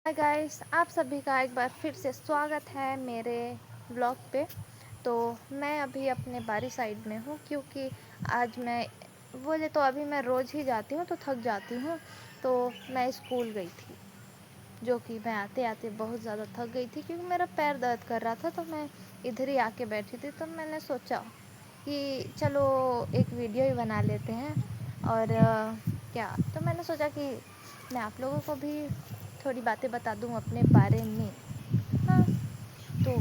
Hi guys, आप सभी का एक बार फिर से स्वागत है मेरे ब्लॉग पे। तो मैं अभी अपने बारी साइड में हूँ क्योंकि आज मैं बोले तो अभी मैं रोज़ ही जाती हूँ तो थक जाती हूँ। तो मैं स्कूल गई थी, जो कि मैं आते आते बहुत ज़्यादा थक गई थी क्योंकि मेरा पैर दर्द कर रहा था। तो मैं इधर ही आके बैठी थी, तो मैंने सोचा कि चलो एक वीडियो ही बना लेते हैं। और क्या तो मैंने सोचा कि मैं आप लोगों को भी थोड़ी बातें बता दूं अपने बारे में। हाँ, तो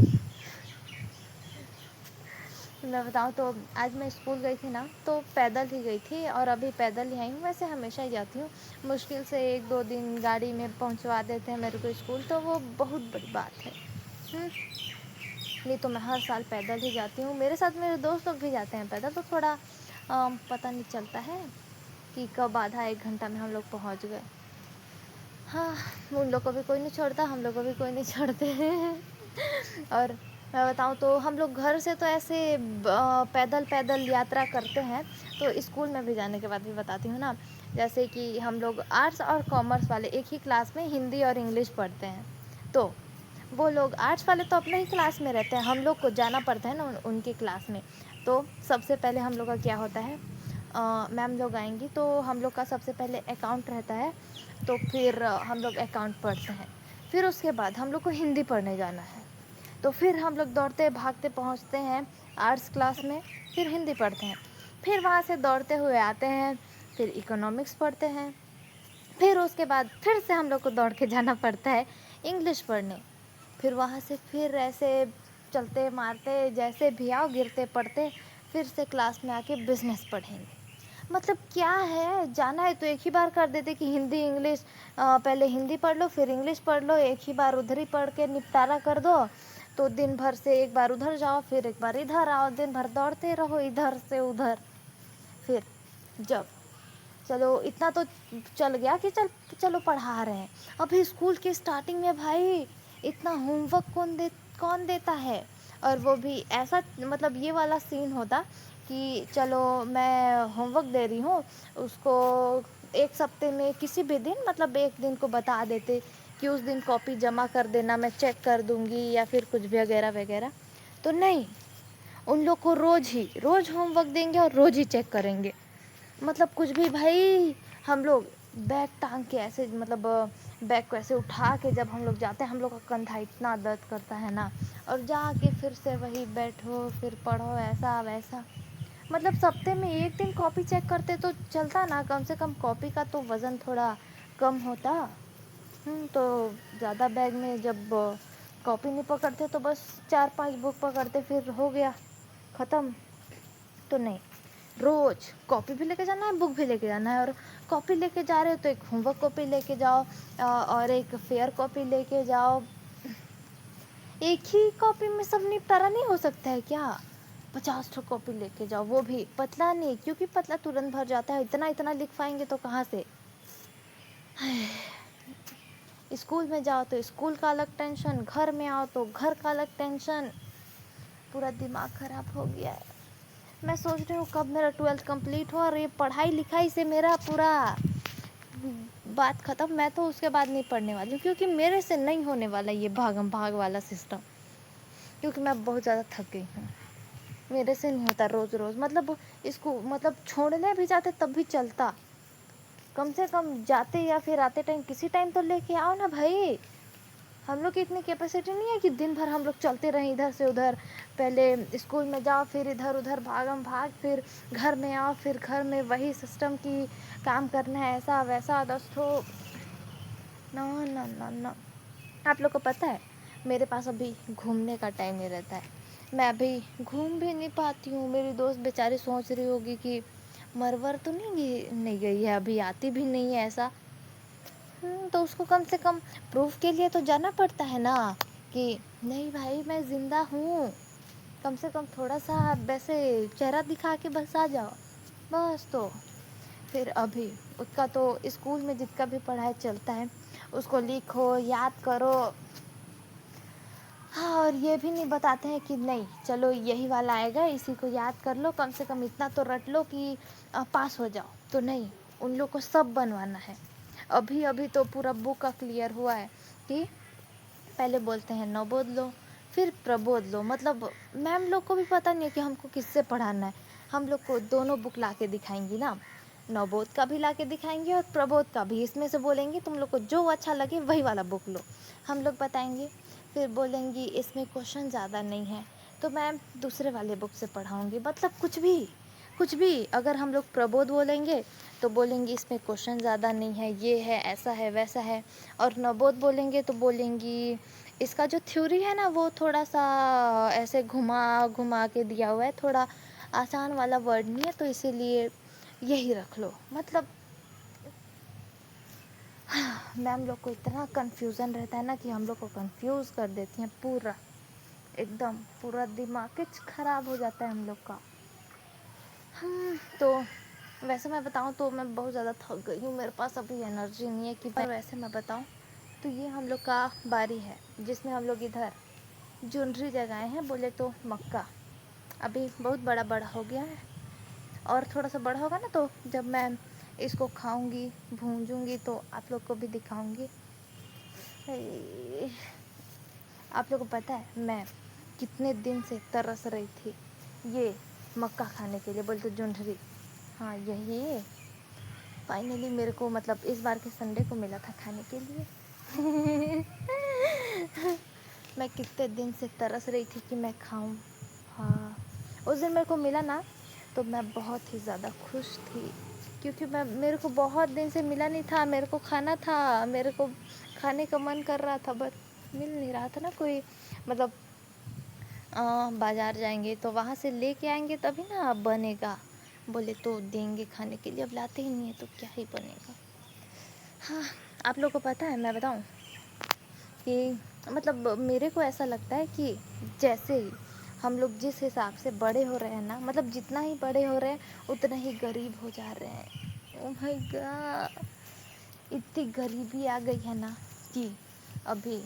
मैं बताऊं तो आज मैं स्कूल गई थी ना, तो पैदल ही गई थी और अभी पैदल ही आई हूँ। वैसे हमेशा ही जाती हूँ, मुश्किल से 1-2 दिन गाड़ी में पहुँचवा देते हैं मेरे को स्कूल, तो वो बहुत बड़ी बात है। नहीं तो मैं हर साल पैदल ही जाती हूँ। मेरे साथ मेरे दोस्त लोग भी जाते हैं पैदल, तो थोड़ा पता नहीं चलता है कि कब आधा एक घंटा में हम लोग पहुँच गए। हाँ, उन लोग को भी कोई नहीं छोड़ता, हम लोग को भी कोई नहीं छोड़ते हैं। और मैं बताऊँ तो हम लोग घर से तो ऐसे पैदल पैदल यात्रा करते हैं। तो स्कूल में भी जाने के बाद भी बताती हूँ ना। जैसे कि हम लोग आर्ट्स और कॉमर्स वाले एक ही क्लास में हिंदी और इंग्लिश पढ़ते हैं। तो वो लोग आर्ट्स वाले तो अपने ही क्लास में रहते हैं, हम लोग को जाना पड़ता है ना उनकी क्लास में। तो सबसे पहले हम लोग का क्या होता है, मैम लोग आएंगी तो हम लोग का सबसे पहले अकाउंट रहता है। तो फिर हम लोग अकाउंट पढ़ते हैं। फिर उसके बाद हम लोग को हिंदी पढ़ने जाना है। तो फिर हम लोग दौड़ते भागते पहुंचते हैं आर्ट्स क्लास में, फिर हिंदी पढ़ते हैं। फिर वहाँ से दौड़ते हुए आते हैं, फिर इकोनॉमिक्स पढ़ते हैं। फिर उसके बाद फिर से हम लोग को दौड़ के जाना पड़ता है इंग्लिश पढ़ने। फिर वहाँ से फिर ऐसे चलते मारते जैसे भी आओ गिरते पड़ते फिर से क्लास में आके बिजनेस पढ़ेंगे। मतलब क्या है, जाना है तो एक ही बार कर देते कि हिंदी इंग्लिश, पहले हिंदी पढ़ लो फिर इंग्लिश पढ़ लो, एक ही बार उधर ही पढ़ के निपटारा कर दो। तो दिन भर से एक बार उधर जाओ फिर एक बार इधर आओ, दिन भर दौड़ते रहो इधर से उधर। फिर जब चलो इतना तो चल गया कि चलो पढ़ा रहे हैं। अभी स्कूल के स्टार्टिंग में भाई इतना होमवर्क कौन देता है। और वो भी ऐसा, मतलब ये वाला सीन होता कि चलो मैं होमवर्क दे रही हूँ उसको, एक सप्ते में किसी भी दिन, मतलब एक दिन को बता देते कि उस दिन कॉपी जमा कर देना, मैं चेक कर दूँगी या फिर कुछ भी वगैरह वगैरह। तो नहीं, उन लोग को रोज़ होमवर्क देंगे और रोज़ ही चेक करेंगे। मतलब कुछ भी भाई। हम लोग बैग टांग के ऐसे, मतलब बैग को ऐसे उठा के जब हम लोग जाते हैं, हम लोग का कंधा इतना दर्द करता है ना। और जाके फिर से वही बैठो फिर पढ़ो ऐसा वैसा। मतलब सप्ते में एक दिन कॉपी चेक करते तो चलता ना, कम से कम कॉपी का तो वज़न थोड़ा कम होता। तो ज़्यादा बैग में जब कॉपी नहीं पकड़ते तो बस 4-5 बुक पकड़ते फिर हो गया ख़त्म। तो नहीं, रोज़ कॉपी भी लेके जाना है बुक भी लेके जाना है। और कॉपी लेके जा रहे हो तो एक होमवर्क कॉपी लेके जाओ, और एक फेयर कॉपी लेके जाओ। एक ही कॉपी में सब निपटारा नहीं हो सकता है क्या? 50 कॉपी लेके जाओ, वो भी पतला नहीं, क्योंकि पतला तुरंत भर जाता है। इतना इतना लिख पाएंगे तो कहाँ से। स्कूल में जाओ तो स्कूल का अलग टेंशन, घर में आओ तो घर का अलग टेंशन। पूरा दिमाग ख़राब हो गया है। मैं सोच रही हूँ कब मेरा 12th कंप्लीट हो और ये पढ़ाई लिखाई से मेरा पूरा बात ख़त्म। मैं तो उसके बाद नहीं पढ़ने वाली हूँ क्योंकि मेरे से नहीं होने वाला ये भागम भाग वाला सिस्टम, क्योंकि मैं बहुत ज़्यादा थक गई हूँ। मेरे से नहीं होता रोज़ रोज़, मतलब इसको, मतलब छोड़ने भी जाते तब भी चलता। कम से कम जाते या फिर आते टाइम किसी टाइम तो लेके आओ ना भाई। हम लोग की इतनी कैपेसिटी नहीं है कि दिन भर हम लोग चलते रहें इधर से उधर। पहले स्कूल में जाओ फिर इधर उधर भागम भाग, फिर घर में आओ फिर घर में वही सिस्टम की काम करना है ऐसा वैसा दोस्तों। ना ना ना ना। आप लोग को पता है मेरे पास अभी घूमने का टाइम नहीं रहता है। मैं अभी घूम भी नहीं पाती हूँ। मेरी दोस्त बेचारी सोच रही होगी कि मरवर तो नहीं गई है, अभी आती भी नहीं है ऐसा। तो उसको कम से कम प्रूफ के लिए तो जाना पड़ता है ना, कि नहीं भाई मैं ज़िंदा हूँ। कम से कम थोड़ा सा वैसे चेहरा दिखा के बस आ जाओ बस। तो फिर अभी उसका तो स्कूल में जितना भी पढ़ाई चलता है उसको लिखो याद करो। हाँ, और ये भी नहीं बताते हैं कि नहीं चलो यही वाला आएगा इसी को याद कर लो, कम से कम इतना तो रट लो कि पास हो जाओ। तो नहीं, उन लोग को सब बनवाना है। अभी अभी तो पूरा बुक का क्लियर हुआ है, कि पहले बोलते हैं नवोद लो, फिर प्रबोध लो। मतलब मैम लोग को भी पता नहीं है कि हमको किससे पढ़ाना है। हम लोग को दोनों बुक ला के दिखाएंगी ना, नवोद का भी ला के दिखाएंगे और प्रबोध का भी। इसमें से बोलेंगे तुम लोग को जो अच्छा लगे वही वाला बुक लो, हम लोग बताएंगे। फिर बोलेंगी इसमें क्वेश्चन ज़्यादा नहीं है, तो मैम दूसरे वाले बुक से पढ़ाऊँगी। मतलब कुछ भी अगर हम लोग प्रबोध बोलेंगे तो बोलेंगी इसमें क्वेश्चन ज़्यादा नहीं है, ये है, ऐसा है, वैसा है। और नवोद बोलेंगे तो बोलेंगी इसका जो थ्योरी है ना वो थोड़ा सा ऐसे घुमा घुमा के दिया हुआ है, थोड़ा आसान वाला वर्ड नहीं है, तो इसीलिए यही रख लो। मतलब मैम लोग को इतना कन्फ्यूज़न रहता है ना कि हम लोग को कंफ्यूज कर देती हैं पूरा, एकदम पूरा दिमाग ख़राब हो जाता है हम लोग का। तो वैसे मैं बताऊँ तो मैं बहुत ज़्यादा थक गई हूँ, मेरे पास अभी एनर्जी नहीं है कि। पर वैसे मैं बताऊँ तो ये हम लोग का बारी है जिसमें हम लोग इधर जुनरी जगाए हैं, बोले तो मक्का। अभी बहुत बड़ा बड़ा हो गया है और थोड़ा सा बड़ा होगा ना तो जब मैं इसको खाऊंगी भूंजूंगी तो आप लोग को भी दिखाऊंगी। आप लोग को पता है मैं कितने दिन से तरस रही थी ये मक्का खाने के लिए, बोलते जुनरी। हाँ यही फाइनली मेरे को मतलब इस बार के संडे को मिला था खाने के लिए। मैं कितने दिन से तरस रही थी कि मैं खाऊं। हाँ उस दिन मेरे को मिला ना तो मैं बहुत ही ज़्यादा खुश थी, क्योंकि मेरे को बहुत दिन से मिला नहीं था, मेरे को खाना था, मेरे को खाने का मन कर रहा था, बट मिल नहीं रहा था ना कोई। मतलब बाज़ार जाएंगे तो वहाँ से लेके आएंगे तभी ना बनेगा, बोले तो देंगे खाने के लिए, अब लाते ही नहीं है तो क्या ही बनेगा। हाँ आप लोग को पता है मैं बताऊँ कि मतलब मेरे को ऐसा लगता है कि जैसे ही हम लोग जिस हिसाब से बड़े हो रहे हैं ना, मतलब जितना ही बड़े हो रहे हैं उतना ही गरीब हो जा रहे हैं। ओह माय गॉड, इतनी गरीबी आ गई है ना कि अभी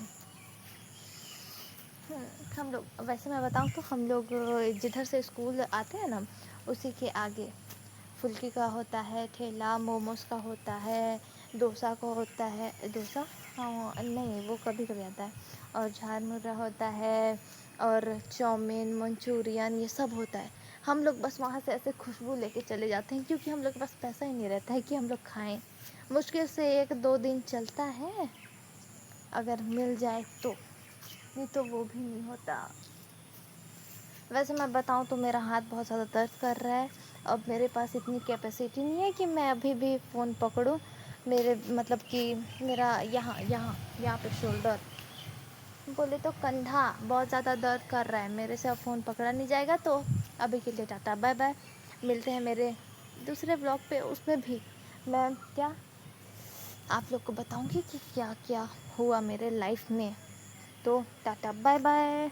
हम लोग, वैसे मैं बताऊँ तो हम लोग जिधर से स्कूल आते हैं ना उसी के आगे फुल्की का होता है ठेला, मोमोज का होता है, डोसा का होता है, डोसा हाँ नहीं वो कभी कभी आता है, और झाल मुर्रा होता है, और चाउमीन मंचूरियन ये सब होता है। हम लोग बस वहाँ से ऐसे खुशबू लेके चले जाते हैं, क्योंकि हम लोग के पास पैसा ही नहीं रहता है कि हम लोग खाएं। मुश्किल से 1-2 दिन चलता है अगर मिल जाए तो, नहीं तो वो भी नहीं होता। वैसे मैं बताऊं तो मेरा हाथ बहुत ज़्यादा दर्द कर रहा है। अब मेरे पास इतनी कैपेसिटी नहीं है कि मैं अभी भी फ़ोन पकड़ूं। मेरे मतलब कि मेरा यहाँ यहाँ यहाँ पे शोल्डर बोले तो कंधा बहुत ज़्यादा दर्द कर रहा है, मेरे से अब फ़ोन पकड़ा नहीं जाएगा। तो अभी के लिए टाटा बाय बाय, मिलते हैं मेरे दूसरे ब्लॉग पे, उसमें भी मैं क्या आप लोग को बताऊंगी कि क्या क्या हुआ मेरे लाइफ में। तो टाटा बाय बाय।